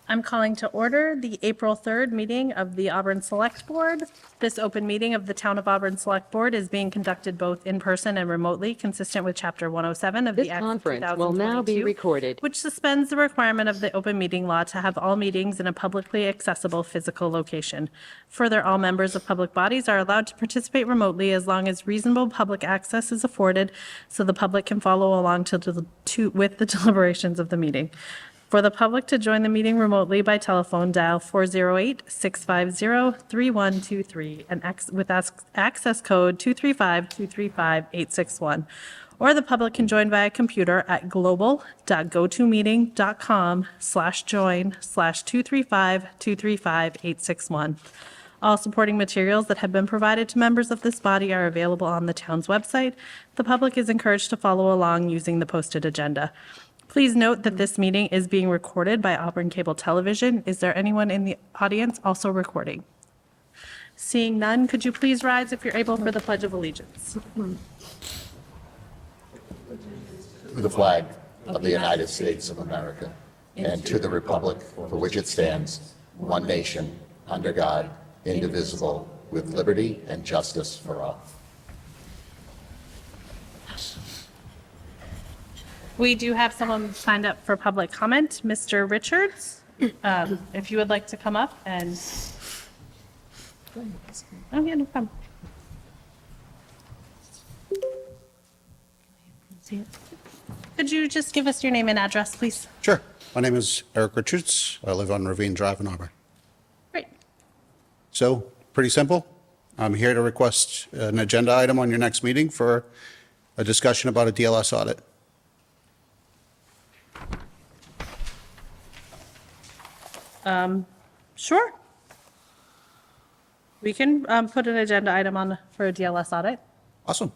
I'm calling to order the April 3rd meeting of the Auburn Select Board. This open meeting of the Town of Auburn Select Board is being conducted both in person and remotely, consistent with Chapter 107 of This the Act of conference will now be 2022, recorded. which suspends the requirement of the open meeting law to have all meetings in a publicly accessible physical location. Further, all members of public bodies are allowed to participate remotely as long as reasonable public access is afforded so the public can follow along with the deliberations of the meeting. For the public to join the meeting remotely by telephone, dial 408-650-3123 and with access code 235-235-861. Or the public can join via computer at global.gotomeeting.com/join/235-235-861. All supporting materials that have been provided to members of this body are available on the town's website. The public is encouraged to follow along using the posted agenda. Please note that this meeting is being recorded by Auburn Cable Television. Is there anyone in the audience also recording? Seeing none, could you please rise if you're able for the Pledge of Allegiance? To the flag of the United States of America and to the republic for which it stands, one nation, under God, indivisible, with liberty and justice for all. We do have someone signed up for public comment, Mr. Richards. If you would like to come up and... Oh, yeah, no problem. Could you just give us your name and address, please? Sure. My name is Eric Richards. I live on Ravine Drive in Auburn. Great. So, pretty simple. I'm here to request an agenda item on your next meeting for a discussion about a DLS audit. Sure. We can put an agenda item on for a DLS audit. Awesome.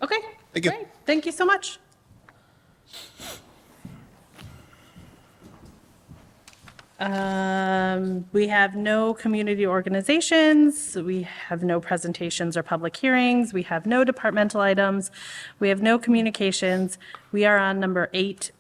Okay. Thank you. Great. Thank you so much. We have no community organizations. We have no presentations or public hearings. We have no departmental items. We have no communications. We are on number 8A.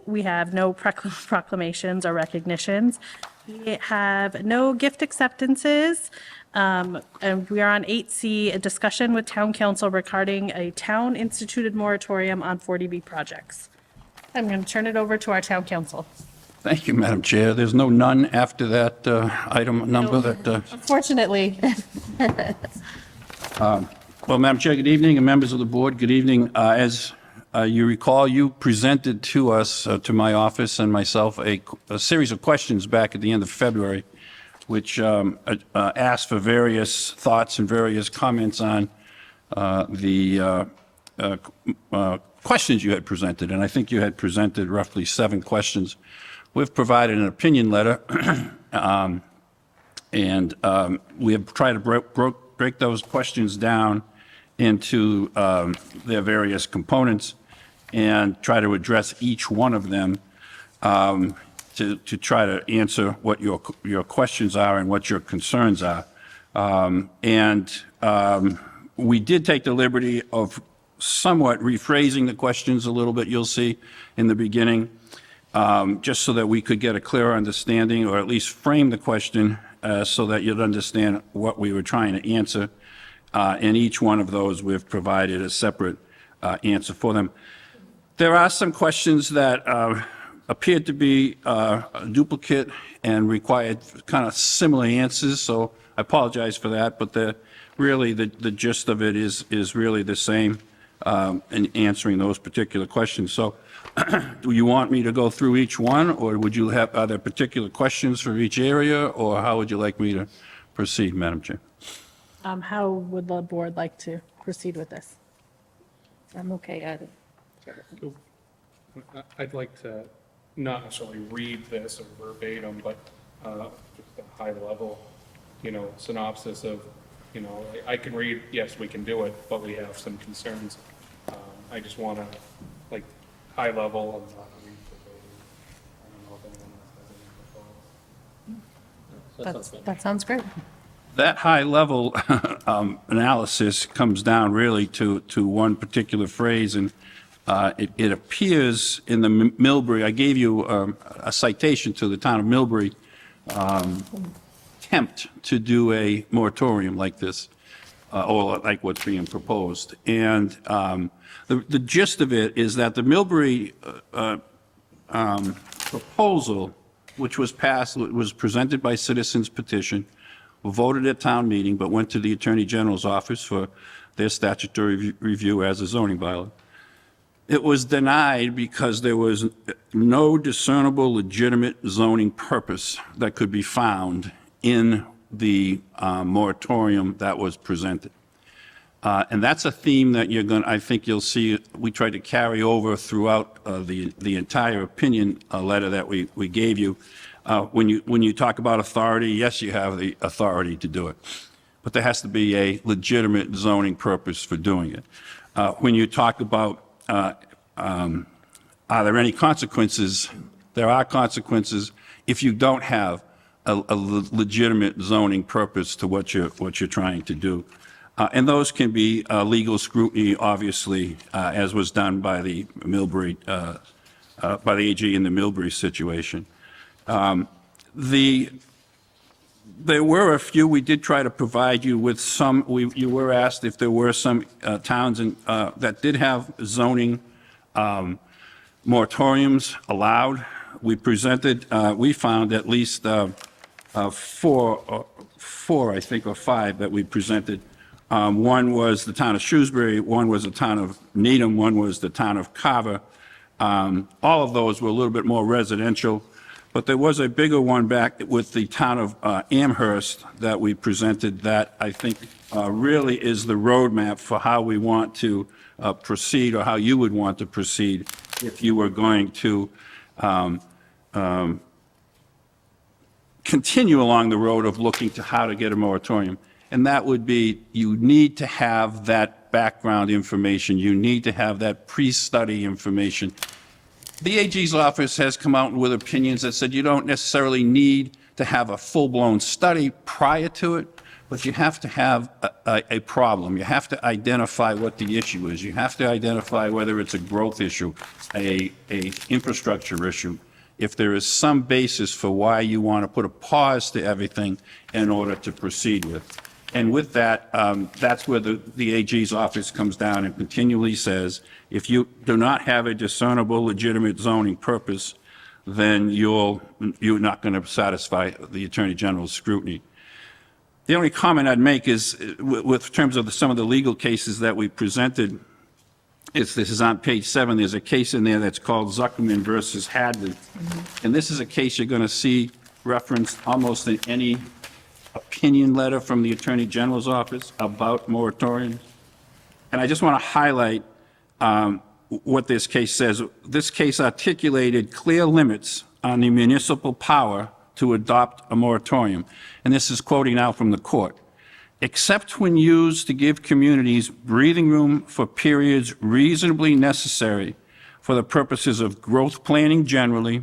We have no proclamations or recognitions. We have no gift acceptances. And we are on 8C, a discussion with town council regarding a town-instituted moratorium on 40B projects. I'm going to turn it over to our town council. Thank you, Madam Chair. There's no none after that item number that... Unfortunately. Well, Madam Chair, good evening, and members of the board, good evening. As you recall, you presented to us, to my office and myself, a series of questions back at the end of February, which asked for various thoughts and various comments on the questions you had presented. And I think you had presented roughly 7 questions. We've provided an opinion letter, and we have tried to break those questions down into their various components and try to address each one of them to try to answer what your questions are and what your concerns are. We did take the liberty of somewhat rephrasing the questions a little bit, you'll see, in the beginning, just so that we could get a clearer understanding, or at least frame the question so that you'd understand what we were trying to answer. In each one of those, we've provided a separate answer for them. There are some questions that appeared to be a duplicate and required kind of similar answers, so I apologize for that, but really the gist of it is really the same in answering those particular questions. So do you want me to go through each one, or are there particular questions for each area, or how would you like me to proceed, Madam Chair? How would the board like to proceed with this? I'm okay at it. I'd like to not necessarily read this or verbatim, but just a high level, synopsis of, I can read, yes, we can do it, but we have some concerns. I just want to, high level and not read verbatim. I don't know if anyone else has any thoughts. That sounds great. That high-level analysis comes down really to one particular phrase, and It appears in the Millbury, I gave you a citation to the town of Millbury, attempt to do a moratorium like this, or like what's being proposed. And the gist of it is that the Millbury proposal, which was passed, was presented by citizens petition, voted at town meeting, but went to the Attorney General's office for their statutory review as a zoning bylaw. It was denied because there was no discernible legitimate zoning purpose that could be found in the moratorium that was presented. And that's a theme that I think you'll see, we tried to carry over throughout the entire opinion letter that we gave you. When you talk about authority, yes, you have the authority to do it, but there has to be a legitimate zoning purpose for doing it. When you talk about are there any consequences, there are consequences if you don't have a legitimate zoning purpose to what you're trying to do. And those can be legal scrutiny, obviously, as was done by the Millbury, by the AG in the Millbury situation. There were a few, we did try to provide you with some, you were asked if there were some towns that did have zoning moratoriums allowed. We presented, we found at least four, I think, or five that we presented. One was the town of Shrewsbury, one was the town of Needham, one was the town of Carver. All of those were a little bit more residential, but there was a bigger one back with the town of Amherst that we presented that I think really is the roadmap for how we want to proceed, or how you would want to proceed if you were going to continue along the road of looking to how to get a moratorium. And that would be, you need to have that background information. You need to have that pre-study information. The AG's office has come out with opinions that said you don't necessarily need to have a full-blown study prior to it, but you have to have a problem. You have to identify what the issue is. You have to identify whether it's a growth issue, a infrastructure issue, if there is some basis for why you want to put a pause to everything in order to proceed with. And with that, that's where the AG's office comes down and continually says, if you do not have a discernible, legitimate zoning purpose, then you're not going to satisfy the Attorney General's scrutiny. The only comment I'd make is, with terms of some of the legal cases that we presented, this is on page 7. There's a case in there that's called Zuckerman versus Hadley. And this is a case you're going to see referenced almost in any opinion letter from the Attorney General's office about moratoriums. And I just want to highlight what this case says. This case articulated clear limits on the municipal power to adopt a moratorium. And this is quoting now from the court. Except when used to give communities breathing room for periods reasonably necessary for the purposes of growth planning generally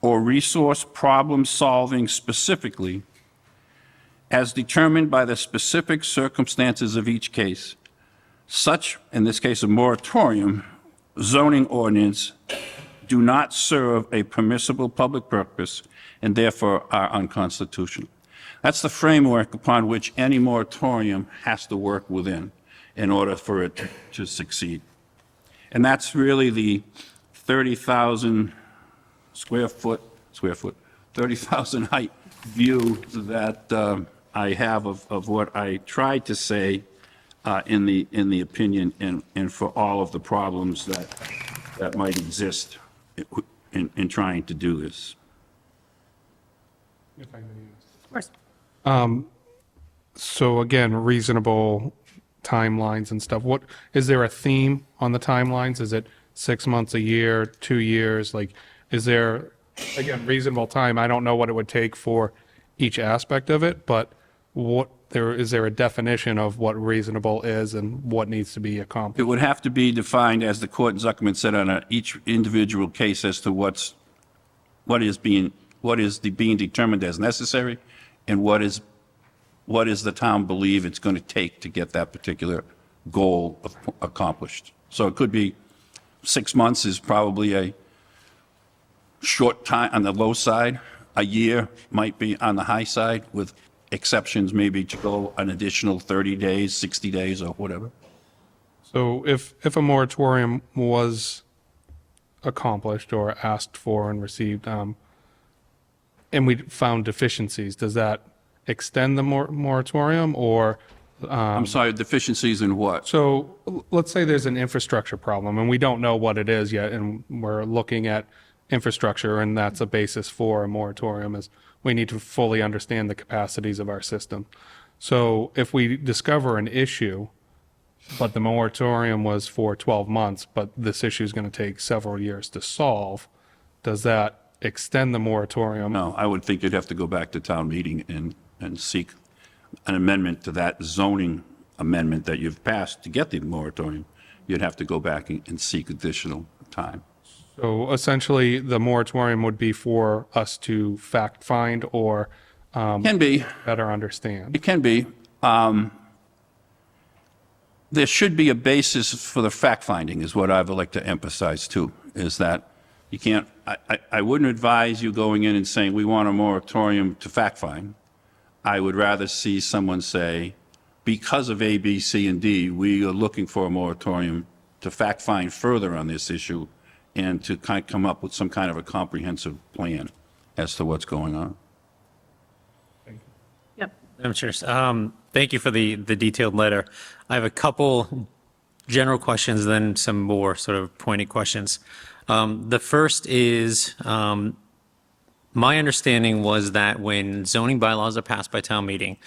or resource problem solving specifically, as determined by the specific circumstances of each case. Such, in this case a moratorium, zoning ordinance do not serve a permissible public purpose and therefore are unconstitutional. That's the framework upon which any moratorium has to work within in order for it to succeed. And that's really the 30,000 square foot, 30,000 height view that I have of what I tried to say in the opinion and for all of the problems that might exist in trying to do this. If I may. Of course. So again, reasonable timelines and stuff. What, is there a theme on the timelines? Is it 6 months, a year, 2 years? Like, is there, again, reasonable time? I don't know what it would take for each aspect of it, but is there a definition of what reasonable is and what needs to be accomplished? It would have to be defined, as the court in Zuckerman said, on each individual case as to what is being determined as necessary and what is the town believe it's going to take to get that particular goal accomplished. So it could be 6 months is probably a short time on the low side. A year might be on the high side, with exceptions maybe to go an additional 30 days, 60 days, or whatever. So if a moratorium was accomplished or asked for and received, and we found deficiencies, does that extend the moratorium or? I'm sorry, deficiencies in what? So let's say there's an infrastructure problem and we don't know what it is yet, and we're looking at infrastructure, and that's a basis for a moratorium, is we need to fully understand the capacities of our system. So if we discover an issue, but the moratorium was for 12 months, but this issue is going to take several years to solve, does that extend the moratorium? No, I would think you'd have to go back to town meeting and seek an amendment to that zoning amendment that you've passed to get the moratorium. You'd have to go back and seek additional time. So essentially, the moratorium would be for us to fact find or Can be. better understand. It can be. There should be a basis for the fact-finding, is what I would like to emphasize too, is that you can't, I wouldn't advise you going in and saying, we want a moratorium to fact-find. I would rather see someone say, because of A, B, C, and D, we are looking for a moratorium to fact-find further on this issue and to kind of come up with some kind of a comprehensive plan as to what's going on. Yep. Madam Chair, thank you for the detailed letter. I have a couple general questions, then some more sort of pointed questions. The first is, my understanding was that when zoning bylaws are passed by town meeting,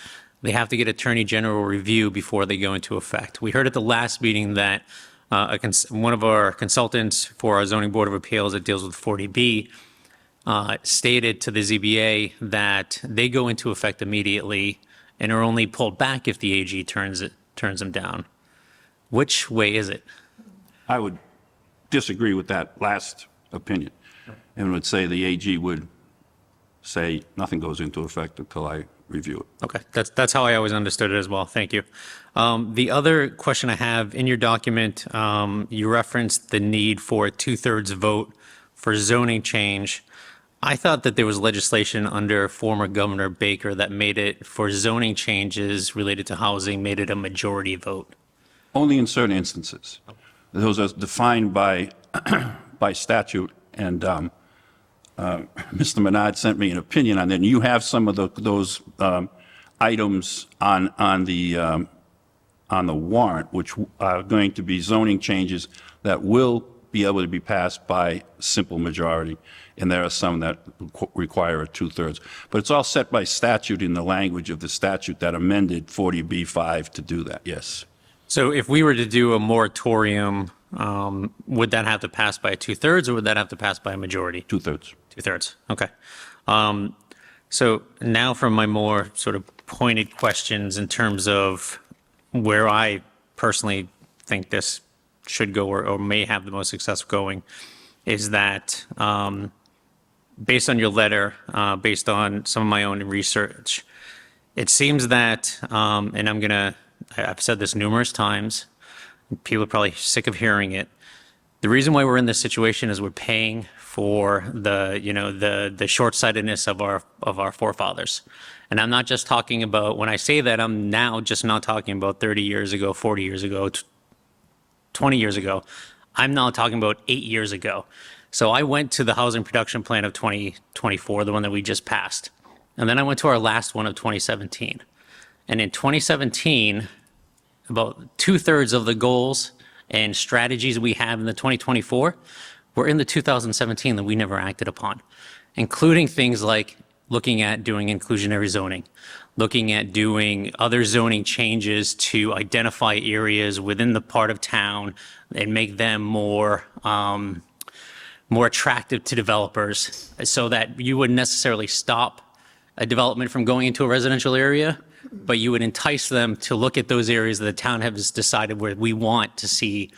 they have to get Attorney General review before they go into effect. We heard at the last meeting that one of our consultants for our zoning board of appeals that deals with 40B stated to the ZBA that they go into effect immediately and are only pulled back if the AG turns them down. Which way is it? I would disagree with that last opinion and would say the AG would say nothing goes into effect until I review it. Okay, that's how I always understood it as well. Thank you. The other question I have, in your document, you referenced the need for a 2/3 vote for zoning change. I thought that there was legislation under former Governor Baker that made it, for zoning changes related to housing, made it a majority vote. Only in certain instances. Those are defined by, by statute, and Mr. Menard sent me an opinion on that, and you have some of those items on the warrant, which are going to be zoning changes that will be able to be passed by simple majority, and there are some that require a 2/3. But it's all set by statute in the language of the statute that amended 40B5 to do that, yes. So if we were to do a moratorium, would that have to pass by 2/3 or would that have to pass by a majority? 2/3. 2/3, okay. So now for my more sort of pointed questions in terms of where I personally think this should go or may have the most success going, is that based on your letter, based on some of my own research, it seems that, and I've said this numerous times, people are probably sick of hearing it. The reason why we're in this situation is we're paying for the short-sightedness of our forefathers. And I'm not just talking about, when I say that, I'm now just not talking about 30 years ago, 40 years ago, 20 years ago. I'm now talking about 8 years ago. So I went to the housing production plan of 2024, the one that we just passed. And then I went to our last one of 2017. And in 2017, about 2/3 of the goals and strategies we have in the 2024 were in the 2017 that we never acted upon, including things like looking at doing inclusionary zoning, looking at doing other zoning changes to identify areas within the part of town and make them more attractive to developers, so that you wouldn't necessarily stop a development from going into a residential area, but you would entice them to look at those areas that the town has decided where we want to see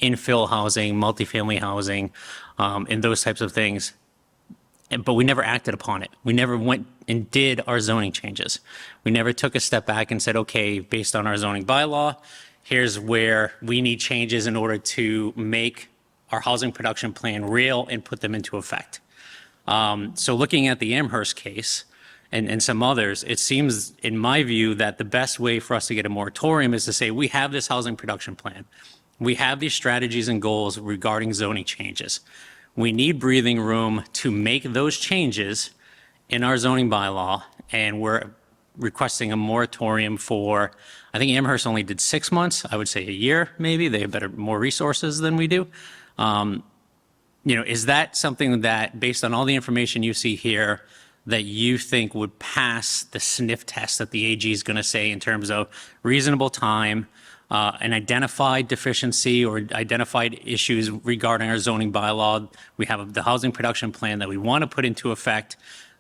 infill housing, multifamily housing, and those types of things. But we never acted upon it. We never went and did our zoning changes. We never took a step back and said, okay, based on our zoning bylaw, here's where we need changes in order to make our housing production plan real and put them into effect. So looking at the Amherst case and some others, it seems, in my view, that the best way for us to get a moratorium is to say, we have this housing production plan. We have these strategies and goals regarding zoning changes. We need breathing room to make those changes in our zoning bylaw, and we're requesting a moratorium for, I think Amherst only did 6 months, I would say a year, maybe. They have more resources than we do. Is that something that, based on all the information you see here, that you think would pass the sniff test that the AG is going to say in terms of reasonable time, an identified deficiency or identified issues regarding our zoning bylaw? We have the housing production plan that we want to put into effect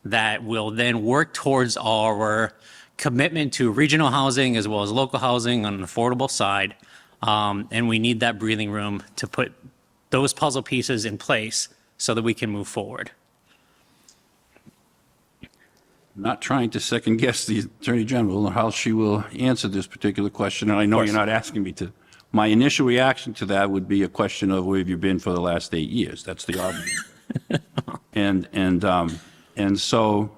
that will then work towards our commitment to regional housing as well as local housing on an affordable side. And we need that breathing room to put those puzzle pieces in place so that we can move forward. Not trying to second guess the Attorney General or how she will answer this particular question, and I know you're not asking me to. My initial reaction to that would be a question of where have you been for the last 8 years? That's the argument. And so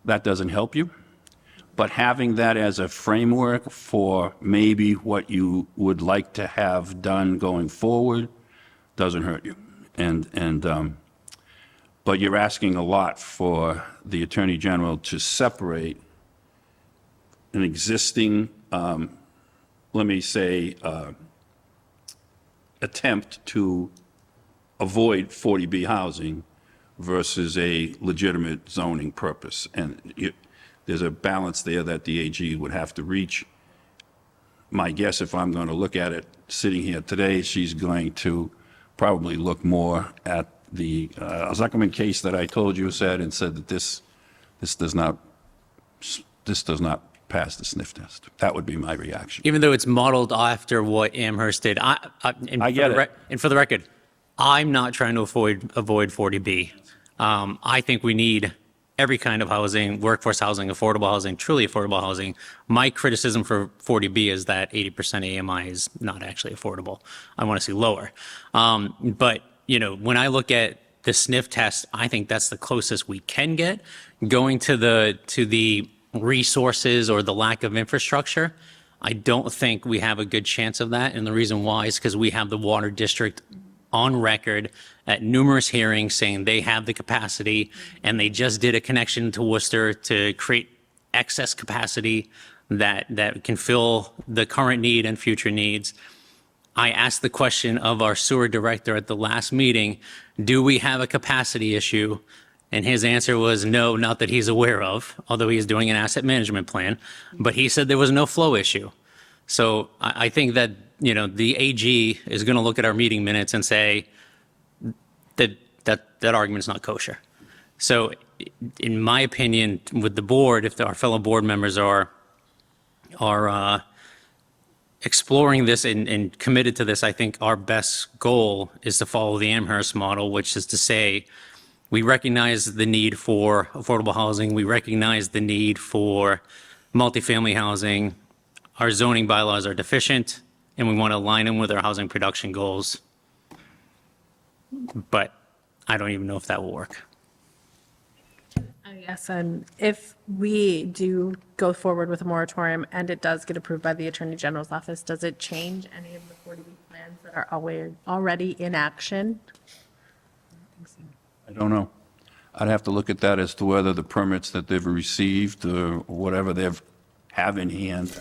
that doesn't help you. But having that as a framework for maybe what you would like to have done going forward doesn't hurt you. But you're asking a lot for the Attorney General to separate an existing, attempt to avoid 40B housing versus a legitimate zoning purpose. And there's a balance there that the AG would have to reach. My guess, if I'm going to look at it sitting here today, she's going to probably look more at the Zuckerman case that I told you said that this does not pass the sniff test. That would be my reaction. Even though it's modeled after what Amherst did. I get it. And for the record, I'm not trying to avoid 40B. I think we need every kind of housing, workforce housing, affordable housing, truly affordable housing. My criticism for 40B is that 80% AMI is not actually affordable. I want to see lower. But when I look at the sniff test, I think that's the closest we can get. Going to the resources or the lack of infrastructure, I don't think we have a good chance of that. And the reason why is because we have the water district on record at numerous hearings saying they have the capacity, and they just did a connection to Worcester to create excess capacity that can fill the current need and future needs. I asked the question of our sewer director at the last meeting, do we have a capacity issue? And his answer was no, not that he's aware of, although he's doing an asset management plan, but he said there was no flow issue. So I think that, the AG is going to look at our meeting minutes and say that argument's not kosher. So in my opinion, with the board, if our fellow board members are exploring this and committed to this, I think our best goal is to follow the Amherst model, which is to say, we recognize the need for affordable housing. We recognize the need for multifamily housing. Our zoning bylaws are deficient, and we want to align them with our housing production goals. But I don't even know if that will work. Yes, and if we do go forward with a moratorium and it does get approved by the Attorney General's office, does it change any of the 40B plans that are already in action? I don't know. I'd have to look at that as to whether the permits that they've received or whatever they have in hand,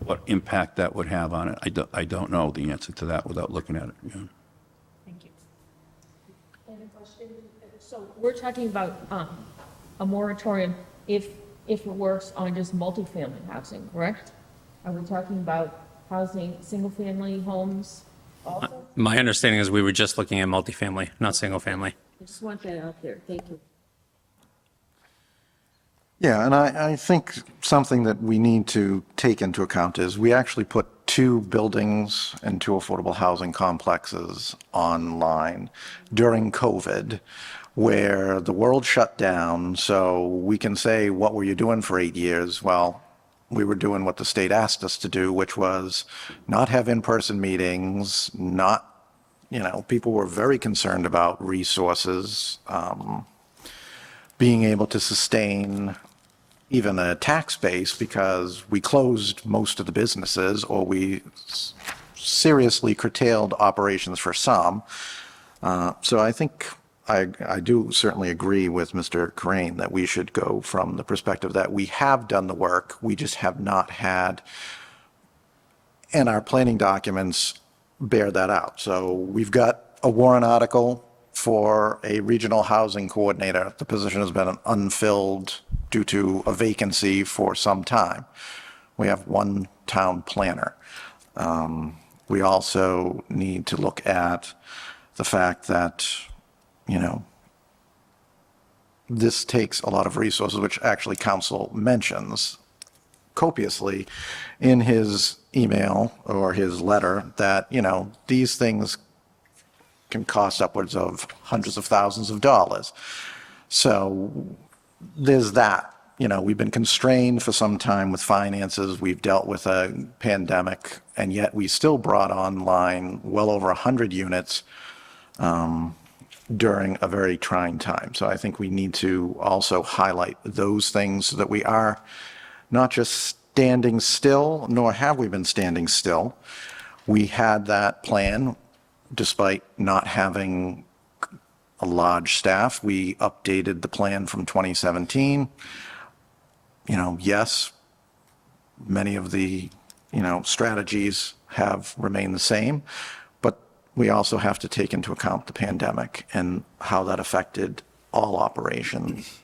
what impact that would have on it. I don't know the answer to that without looking at it. Yeah. Thank you. And a question, so we're talking about a moratorium if it works on just multifamily housing, correct? Are we talking about housing, single-family homes also? My understanding is we were just looking at multifamily, not single family. I just want that out there, thank you. Yeah, and I think something that we need to take into account is we actually put 2 buildings and 2 affordable housing complexes online during COVID, where the world shut down. So we can say, what were you doing for 8 years? Well, we were doing what the state asked us to do, which was not have in-person meetings, not people were very concerned about resources, being able to sustain even a tax base because we closed most of the businesses or we seriously curtailed operations for some. So I think I do certainly agree with Mr. Crane that we should go from the perspective that we have done the work, we just have not had, and our planning documents bear that out. So we've got a warrant article for a regional housing coordinator. The position has been unfilled due to a vacancy for some time. We have one town planner. We also need to look at the fact that, this takes a lot of resources, which actually council mentions copiously in his email or his letter that, these things can cost upwards of hundreds of thousands of dollars. So there's that. We've been constrained for some time with finances. We've dealt with a pandemic, and yet we still brought online well over 100 units during a very trying time. So I think we need to also highlight those things so that we are not just standing still, nor have we been standing still. We had that plan despite not having a large staff. We updated the plan from 2017. Yes, many of the, strategies have remained the same, but we also have to take into account the pandemic and how that affected all operations.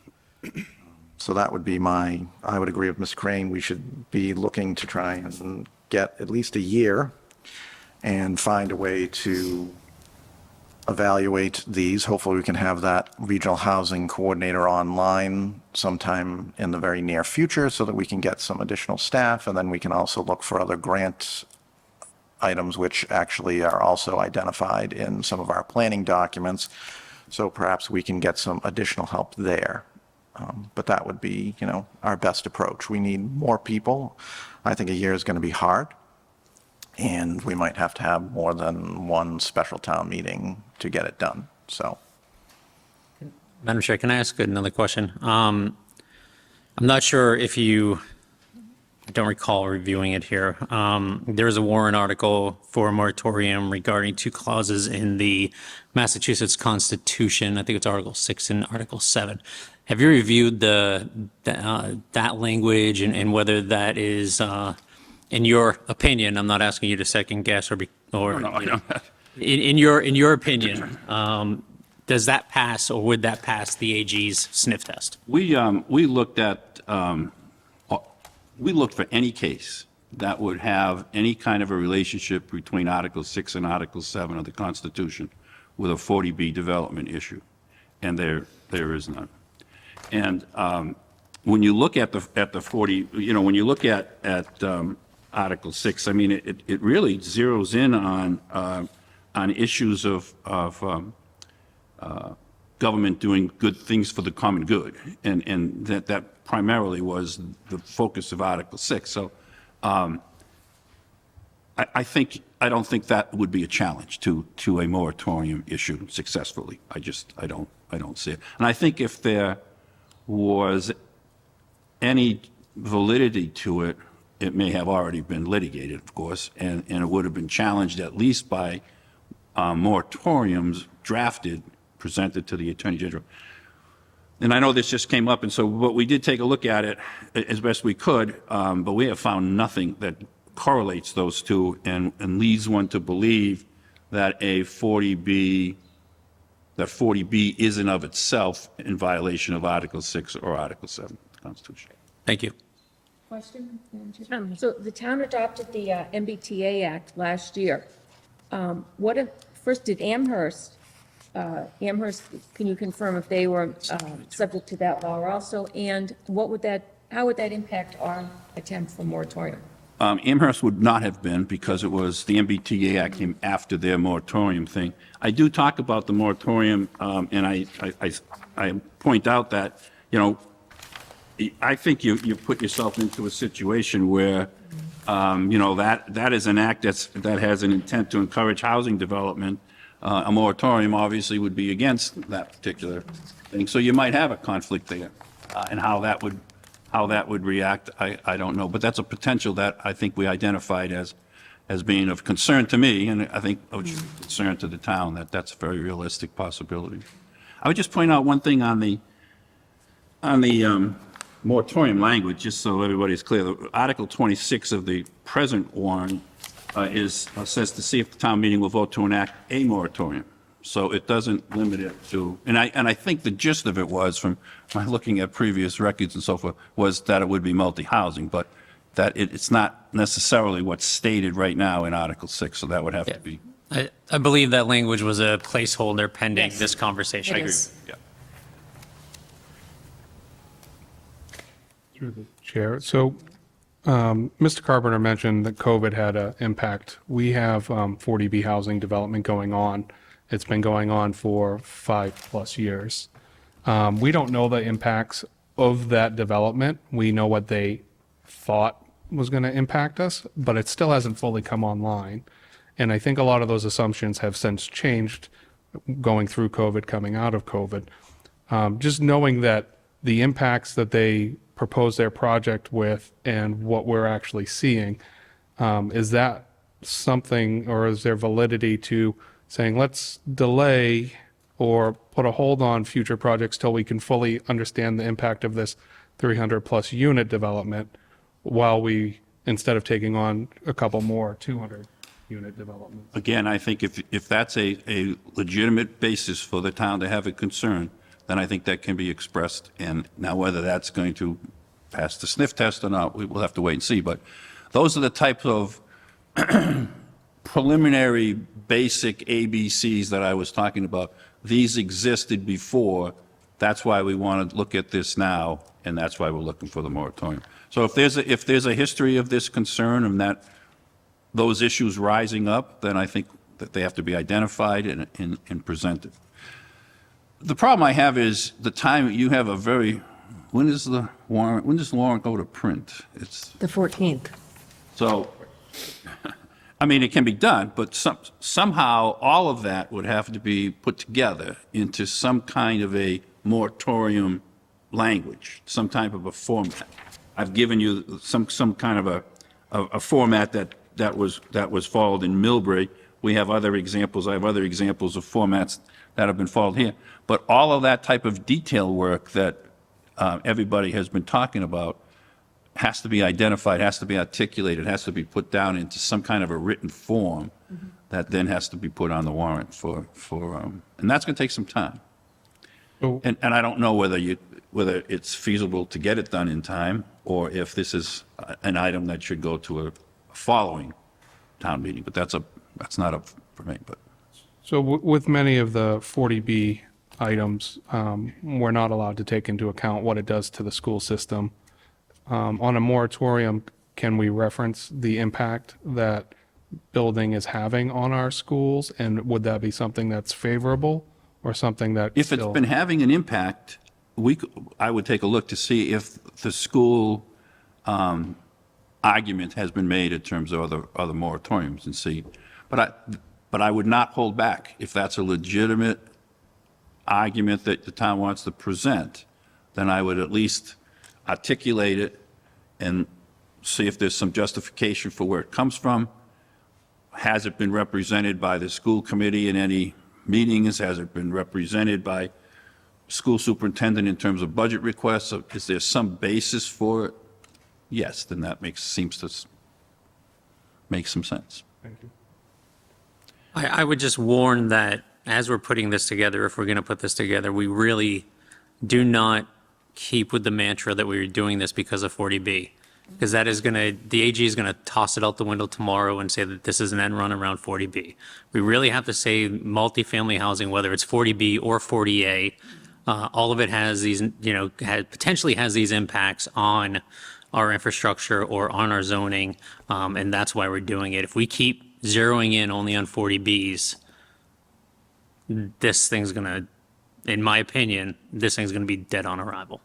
So that would be I would agree with Ms. Crane, we should be looking to try and get at least a year and find a way to evaluate these. Hopefully we can have that regional housing coordinator online sometime in the very near future so that we can get some additional staff, and then we can also look for other grant items which actually are also identified in some of our planning documents. So perhaps we can get some additional help there. But that would be, our best approach. We need more people. I think a year is going to be hard. And we might have to have more than one special town meeting to get it done, so. Madam Chair, can I ask another question? I'm not sure if I don't recall reviewing it here. There is a warrant article for a moratorium regarding two clauses in the Massachusetts Constitution. I think it's Article 6 and Article 7. Have you reviewed that language and whether that is, in your opinion, I'm not asking you to second guess in your opinion, does that pass or would that pass the AG's sniff test? We looked for any case that would have any kind of a relationship between Article 6 and Article 7 of the Constitution with a 40B development issue, and there is none. And when you look at the 40, when you look at Article 6, I mean, it really zeroes in on issues of government doing good things for the common good, and that primarily was the focus of Article 6. So I don't think that would be a challenge to a moratorium issue successfully. I don't see it. And I think if there was any validity to it, it may have already been litigated, of course, and it would have been challenged at least by moratoriums drafted, presented to the Attorney General. And I know this just came up, and so but we did take a look at it as best we could, but we have found nothing that correlates those two and leads one to believe that a 40B is in of itself in violation of Article 6 or Article 7 of the Constitution. Thank you. Question? So the town adopted the MBTA Act last year. First, did Amherst, can you confirm if they were subject to that law also? And how would that impact our attempt for moratorium? Amherst would not have been because it was the MBTA Act came after their moratorium thing. I do talk about the moratorium, and I point out that, I think you put yourself into a situation where, that is an act that has an intent to encourage housing development, A moratorium obviously would be against that particular thing. So you might have a conflict there. And how that would react, I don't know. But that's a potential that I think we identified as being of concern to me, and I think of concern to the town, that's a very realistic possibility. I would just point out one thing on the moratorium language, just so everybody's clear. Article 26 of the present warrant says to see if the town meeting will vote to enact a moratorium. So it doesn't limit it to, and I think the gist of it was, from my looking at previous records and so forth, was that it would be multi-housing, but that it's not necessarily what's stated right now in Article 6, so that would have to be. I believe that language was a placeholder pending this conversation. I agree. Yeah. Through the chair. So, Mr. Carpenter mentioned that COVID had an impact. We have 40B housing development going on. It's been going on for 5+ years. We don't know the impacts of that development. We know what they thought was going to impact us, but it still hasn't fully come online. And I think a lot of those assumptions have since changed going through COVID, coming out of COVID. Just knowing that the impacts that they propose their project with and what we're actually seeing, is that something, or is there validity to saying, let's delay or put a hold on future projects till we can fully understand the impact of this 300+ unit development, while we, instead of taking on a couple more 200 unit developments? Again, I think if that's a legitimate basis for the town to have a concern, then I think that can be expressed. And now whether that's going to pass the sniff test or not, we will have to wait and see. But those are the types of preliminary basic ABCs that I was talking about. These existed before. That's why we want to look at this now, and that's why we're looking for the moratorium. So if there's a history of this concern and that those issues rising up, then I think that they have to be identified and presented. The problem I have is the time you have a very, when does the warrant go to print? It's The 14th. so, I mean, it can be done, but somehow all of that would have to be put together into some kind of a moratorium language, some type of a format. I've given you some kind of a format that was followed in Millbury. We have other examples. I have other examples of formats that have been followed here. But all of that type of detail work that everybody has been talking about has to be identified, has to be articulated, has to be put down into some kind of a written form that then has to be put on the warrant and that's going to take some time. So- And I don't know whether it's feasible to get it done in time, or if this is an item that should go to a following town meeting, but that's not up for me, but. So with many of the 40B items, we're not allowed to take into account what it does to the school system. On a moratorium, can we reference the impact that building is having on our schools? And would that be something that's favorable, or something that If it's still- been having an impact, I would take a look to see if the school argument has been made in terms of other moratoriums and see. But I would not hold back. If that's a legitimate argument that the town wants to present, then I would at least articulate it and see if there's some justification for where it comes from. Has it been represented by the school committee in any meetings? Has it been represented by school superintendent in terms of budget requests? Is there some basis for it? Yes, then that seems to make some sense. Thank you. I would just warn that as we're putting this together, if we're going to put this together, we really do not keep with the mantra that we were doing this because of 40B. Because that is going to, the AG is going to toss it out the window tomorrow and say that this is an end run around 40B. We really have to say multifamily housing, whether it's 40B or 40A, all of it has these, potentially has these impacts on our infrastructure or on our zoning, and that's why we're doing it. If we keep zeroing in only on 40Bs, this thing's going to, in my opinion, this thing's going to be dead on arrival.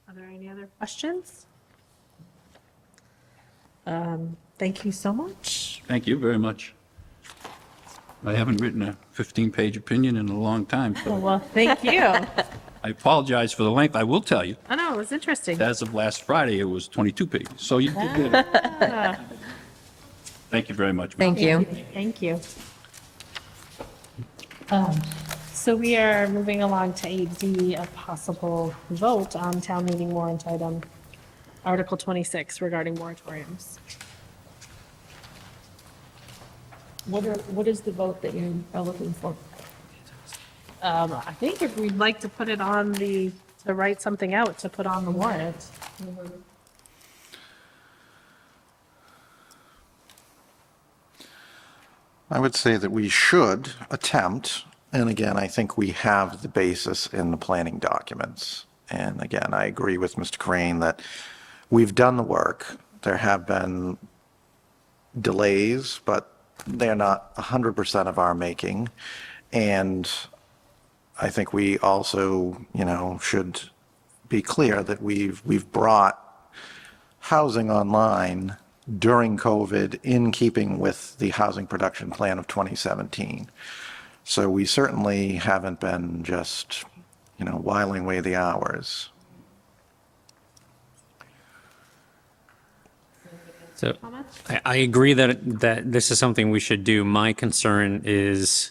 Are there any other questions? Thank you so much. Thank you very much. I haven't written a 15-page opinion in a long time, so Well, thank you. I apologize for the length. I will tell you, I know, it was interesting. as of last Friday, it was 22 pages, so you did good. Thank you very much. Thank you. Thank you. So we are moving along to 8D, a possible vote on town meeting warrant item, Article 26 regarding moratoriums. What is the vote that you are looking for? I think if we'd like to put it on to write something out to put on the warrant. I would say that we should attempt, and again, I think we have the basis in the planning documents. And again, I agree with Mr. Crane that we've done the work. There have been delays, but they're not 100% of our making. And I think we also, should be clear that we've brought housing online during COVID in keeping with the housing production plan of 2017. So we certainly haven't been just, whiling away the hours. So I agree that this is something we should do. My concern is,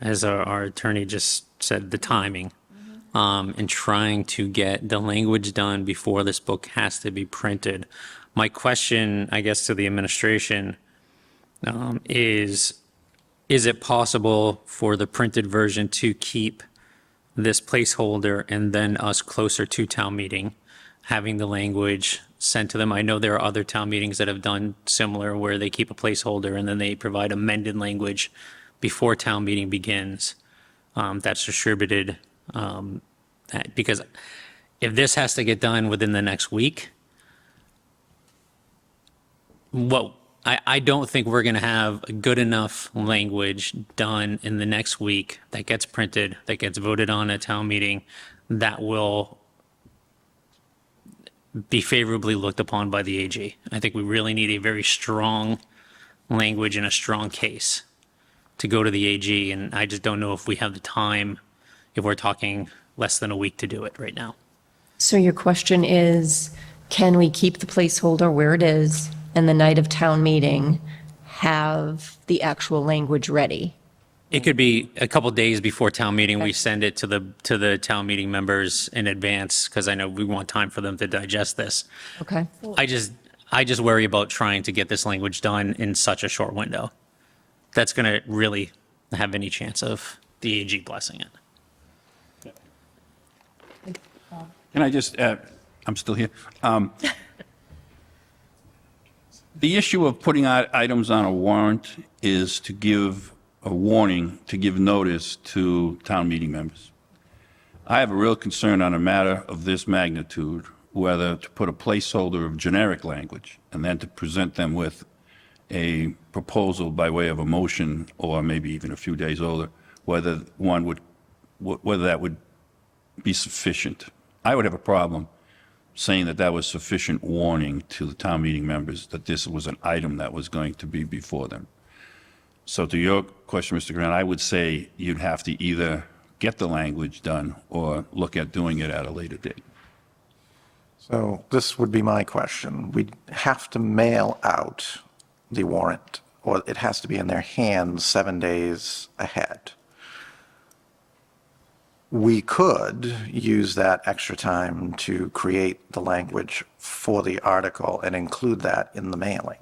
as our attorney just said, the timing. And trying to get the language done before this book has to be printed. My question, I guess, to the administration is it possible for the printed version to keep this placeholder and then us closer to town meeting, having the language sent to them? I know there are other town meetings that have done similar where they keep a placeholder and then they provide amended language before town meeting begins that's distributed. Because if this has to get done within the next week, I don't think we're going to have good enough language done in the next week that gets printed, that gets voted on at town meeting, that will be favorably looked upon by the AG. I think we really need a very strong language and a strong case to go to the AG, and I just don't know if we have the time, if we're talking less than a week, to do it right now. So your question is, can we keep the placeholder where it is and the night of town meeting have the actual language ready? It could be a couple days before town meeting, we send it to the town meeting members in advance, because I know we want time for them to digest this. Okay. I just worry about trying to get this language done in such a short window. That's going to really have any chance of the AG blessing it. Can I just, I'm still here. The issue of putting out items on a warrant is to give a warning, to give notice to town meeting members. I have a real concern on a matter of this magnitude, whether to put a placeholder of generic language and then to present them with a proposal by way of a motion, or maybe even a few days older, whether that would be sufficient. I would have a problem saying that was sufficient warning to the town meeting members that this was an item that was going to be before them. So to your question, Mr. Grant, I would say you'd have to either get the language done or look at doing it at a later date. So this would be my question. We'd have to mail out the warrant, or it has to be in their hands 7 days ahead. We could use that extra time to create the language for the article and include that in the mailing.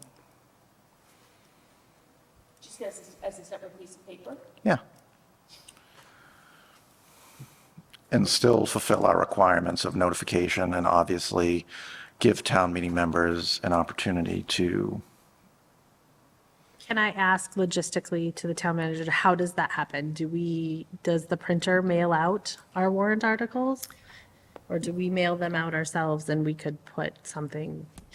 Just as a separate piece of paper? Yeah. And still fulfill our requirements of notification and obviously give town meeting members an opportunity to. Can I ask logistically to the town manager, how does that happen? Does the printer mail out our warrant articles? Or do we mail them out ourselves and we could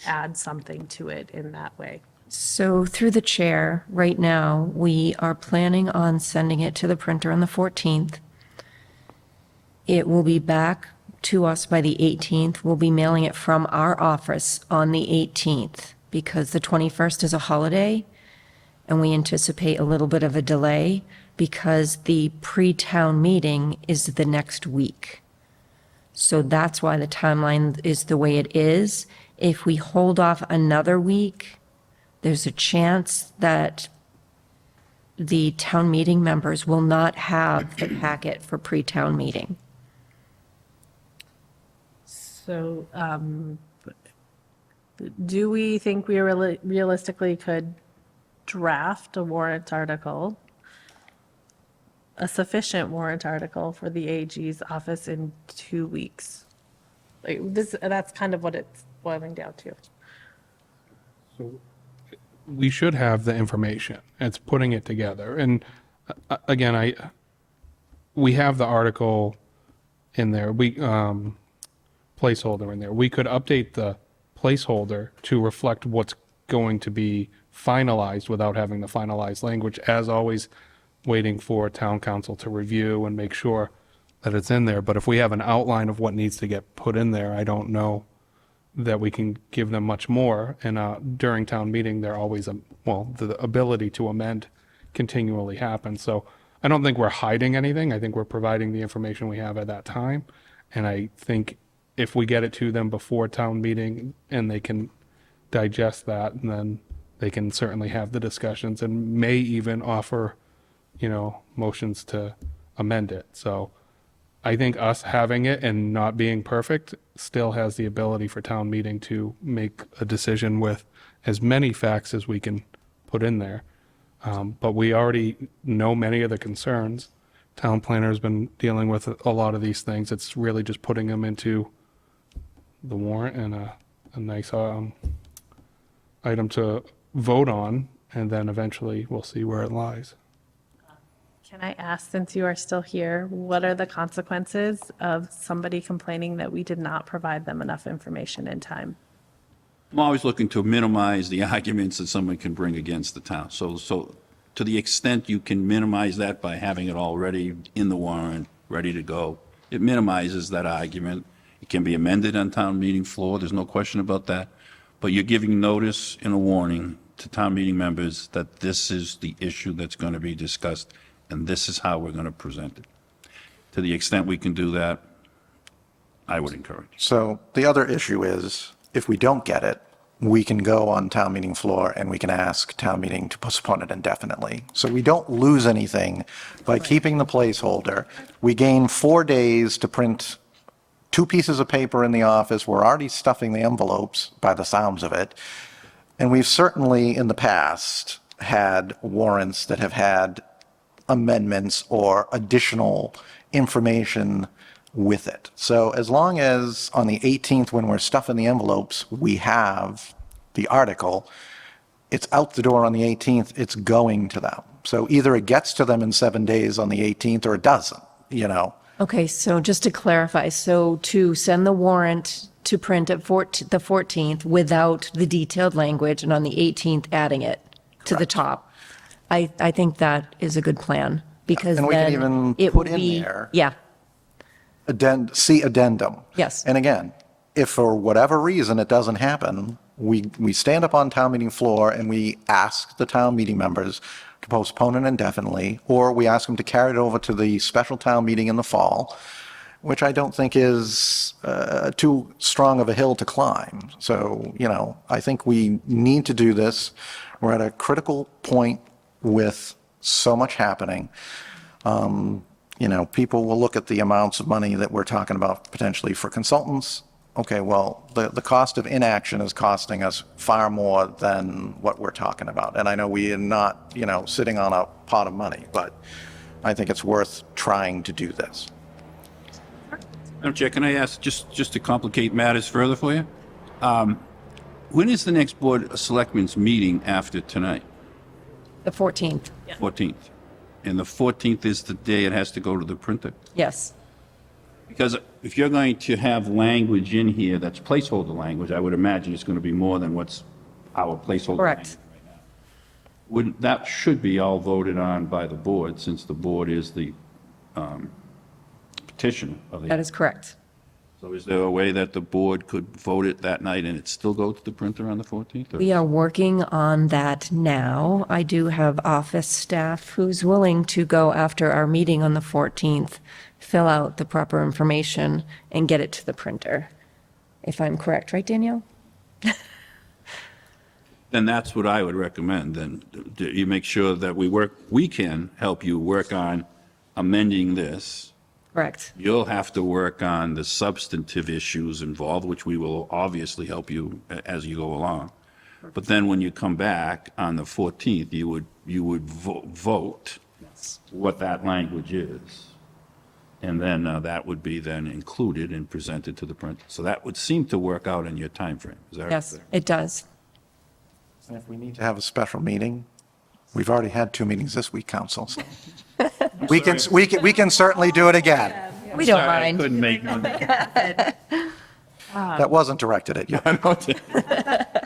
add something to it in that way? So through the chair, right now, we are planning on sending it to the printer on the 14th. It will be back to us by the 18th. We'll be mailing it from our office on the 18th because the 21st is a holiday. and we anticipate a little bit of a delay because the pre-town meeting is the next week. So that's why the timeline is the way it is. If we hold off another week, there's a chance that the town meeting members will not have the packet for pre-town meeting. So, do we think we realistically could draft a warrant article, a sufficient warrant article for the AG's office in 2 weeks? Like this, that's kind of what it's boiling down to. We should have the information. It's putting it together. And again, we have the article in there. Placeholder in there. We could update the placeholder to reflect what's going to be finalized without having the finalized language, as always, waiting for town council to review and make sure that it's in there. But if we have an outline of what needs to get put in there, I don't know that we can give them much more. And during town meeting, there always, the ability to amend continually happens. So I don't think we're hiding anything. I think we're providing the information we have at that time. And I think if we get it to them before town meeting and they can digest that, and then they can certainly have the discussions and may even offer, motions to amend it. So I think us having it and not being perfect still has the ability for town meeting to make a decision with as many facts as we can put in there. But we already know many of the concerns. Town planner has been dealing with a lot of these things. It's really just putting them into the warrant and a nice item to vote on, and then eventually we'll see where it lies. Can I ask, since you are still here, what are the consequences of somebody complaining that we did not provide them enough information in time? I'm always looking to minimize the arguments that someone can bring against the town. So to the extent you can minimize that by having it already in the warrant, ready to go, it minimizes that argument. It can be amended on town meeting floor, there's no question about that. But you're giving notice and a warning to town meeting members that this is the issue that's going to be discussed, and this is how we're going to present it. To the extent we can do that, I would encourage. So the other issue is, if we don't get it, we can go on town meeting floor and we can ask town meeting to postpone it indefinitely. So we don't lose anything by keeping the placeholder. We gain 4 days to print 2 pieces of paper in the office. We're already stuffing the envelopes by the sounds of it. And we've certainly in the past had warrants that have had amendments or additional information with it. So as long as on the 18th, when we're stuffing the envelopes, we have the article, it's out the door on the 18th, it's going to them. So either it gets to them in 7 days on the 18th or it doesn't, Okay, so just to clarify, so to send the warrant to print at the 14th without the detailed language, and on the 18th adding it to the top, I think that is a good plan, because And we can then even it put will in be, there- yeah, See addendum. Yes. And again, if for whatever reason it doesn't happen, we stand up on town meeting floor and we ask the town meeting members to postpone it indefinitely, or we ask them to carry it over to the special town meeting in the fall, which I don't think is too strong of a hill to climb. So, I think we need to do this. We're at a critical point with so much happening. People will look at the amounts of money that we're talking about potentially for consultants. Okay, well, the cost of inaction is costing us far more than what we're talking about. And I know we are not, sitting on a pot of money, but I think it's worth trying to do this. Madam Chair, can I ask, just to complicate matters further for you? When is the next Board of Selectmen's meeting after tonight? the 14th, 14th? And the 14th is the day it has to go to the printer? yes. Because if you're going to have language in here that's placeholder language, I would imagine it's going to be more than what's our placeholder. Correct. Wouldn't, that should be all voted on by the board, since the board is the petitioner of the. That is correct. So is there a way that the board could vote it that night and it still go to the printer on the 14th? or- We are working on that now. I do have office staff who's willing to go after our meeting on the 14th, fill out the proper information, and get it to the printer, if I'm correct, right, Danielle? Then that's what I would recommend, then you make sure that we can help you work on amending this. Correct. You'll have to work on the substantive issues involved, which we will obviously help you as you go along. But then when you come back on the 14th, you would vote what that language is. And then that would be then included and presented to the printer. So that would seem to work out in your timeframe. Is that Yes, fair? it does. And if we need to have a special meeting, we've already had 2 meetings this week, council. So we can certainly do it again. We don't Sorry, I mind. couldn't make one. That wasn't directed at you.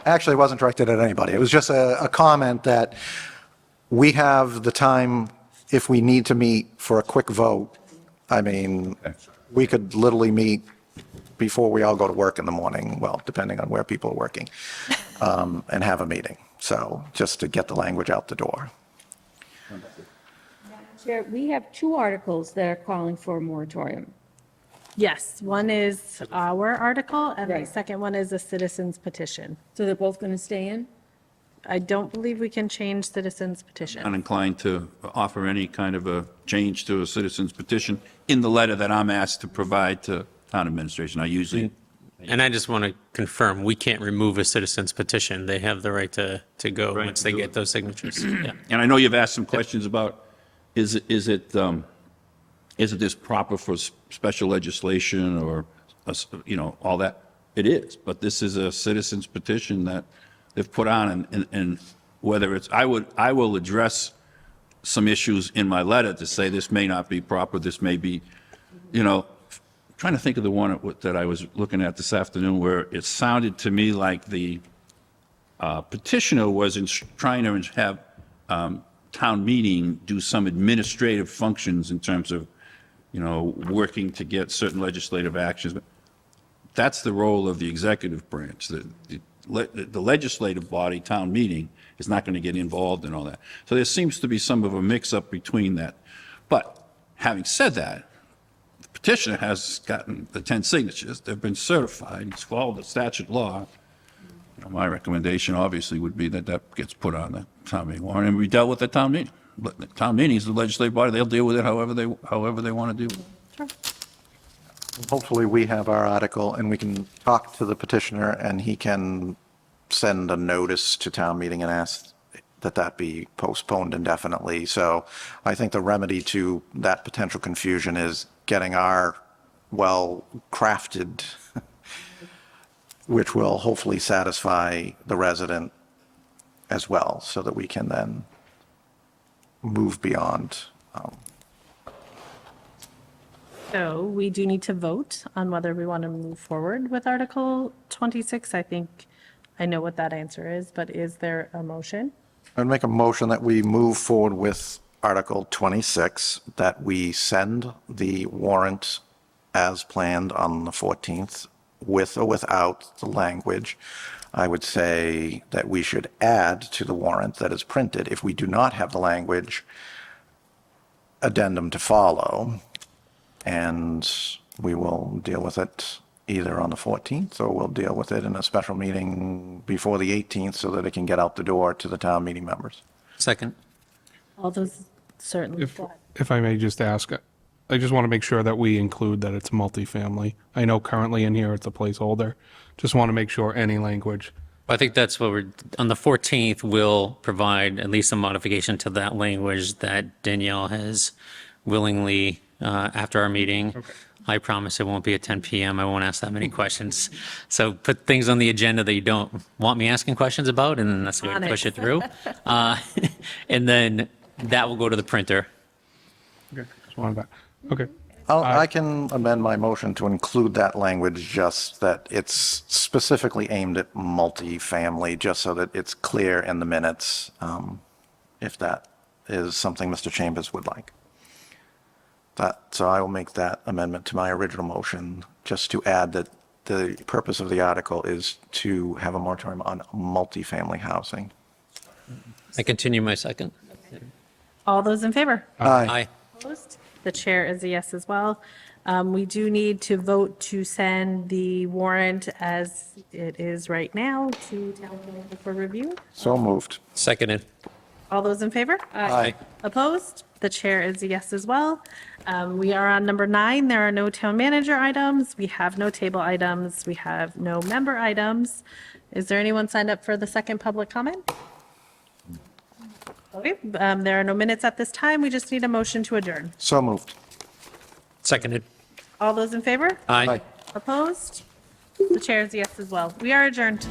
Actually, it wasn't directed at anybody. It was just a comment that we have the time, if we need to meet for a quick vote. I mean, we could literally meet before we all go to work in the morning, well, depending on where people are working, and have a meeting. So just to get the language out the door. Chair, we have 2 articles that are calling for a moratorium. Yes, one is our article, and the Right. second one is a citizen's petition. So they're both going to stay in? I don't believe we can change citizen's petition. Uninclined to offer any kind of a change to a citizen's petition in the letter that I'm asked to provide to town administration. I usually, And I just want to confirm, we can't remove a citizen's petition. They have the right to go Right, once they do get it. those signatures. Yeah. and I know you've asked some questions about, isn't this proper for special legislation or, all that? It is, but this is a citizen's petition that they've put on, and whether it's, I will address some issues in my letter to say this may not be proper, this may be, trying to think of the one that I was looking at this afternoon where it sounded to me like the petitioner was trying to have town meeting do some administrative functions in terms of, working to get certain legislative actions. That's the role of the executive branch. The legislative body, town meeting, is not going to get involved in all that. So there seems to be some of a mix-up between that. But having said that, the petitioner has gotten the 10 signatures. They've been certified. It's followed the statute law. My recommendation, obviously, would be that that gets put on the town meeting warrant and be dealt with at town meeting. But the town meeting is the legislative body. They'll deal with it however they want to do it. Hopefully, we have our article and we can talk to the petitioner and he can send a notice to town meeting and ask that that be postponed indefinitely. So I think the remedy to that potential confusion is getting our well-crafted, which will hopefully satisfy the resident as well, so that we can then move beyond. So we do need to vote on whether we want to move forward with Article 26. I think I know what that answer is, but is there a motion? I'd make a motion that we move forward with Article 26, that we send the warrant as planned on the 14th, with or without the language. I would say that we should add to the warrant that is printed, if we do not have the language, addendum to follow, and we will deal with it either on the 14th, or we'll deal with it in a special meeting before the 18th so that it can get out the door to the town meeting members. Second. All those certainly. If I may just ask, I just want to make sure that we include that it's multifamily. I know currently in here it's a placeholder. Just want to make sure any language. I think that's what on the 14th, we'll provide at least a modification to that language that Danielle has willingly, after our meeting. I promise it won't be at 10 PM. I won't ask that many questions. So put things on the agenda that you don't want me asking questions about, and then that's the way to push it through. And then that will go to the printer. Okay. Just wanted that. Okay. I can amend my motion to include that language, just that it's specifically aimed at multifamily, just so that it's clear in the minutes, if that is something Mr. Chambers would like. So I will make that amendment to my original motion just to add that the purpose of the article is to have a moratorium on multifamily housing. I continue my second. All those in favor? Aye. Opposed? The chair is a yes as well. We do need to vote to send the warrant as it is right now to town council for review. So moved. Seconded. All those in favor? Aye. Opposed? The chair is a yes as well. We are on number 9. There are no town manager items. We have no table items. We have no member items. Is there anyone signed up for the second public comment? Okay, there are no minutes at this time. We just need a motion to adjourn. So moved. Seconded. All those in favor? Aye. Opposed? The chair is a yes as well. We are adjourned.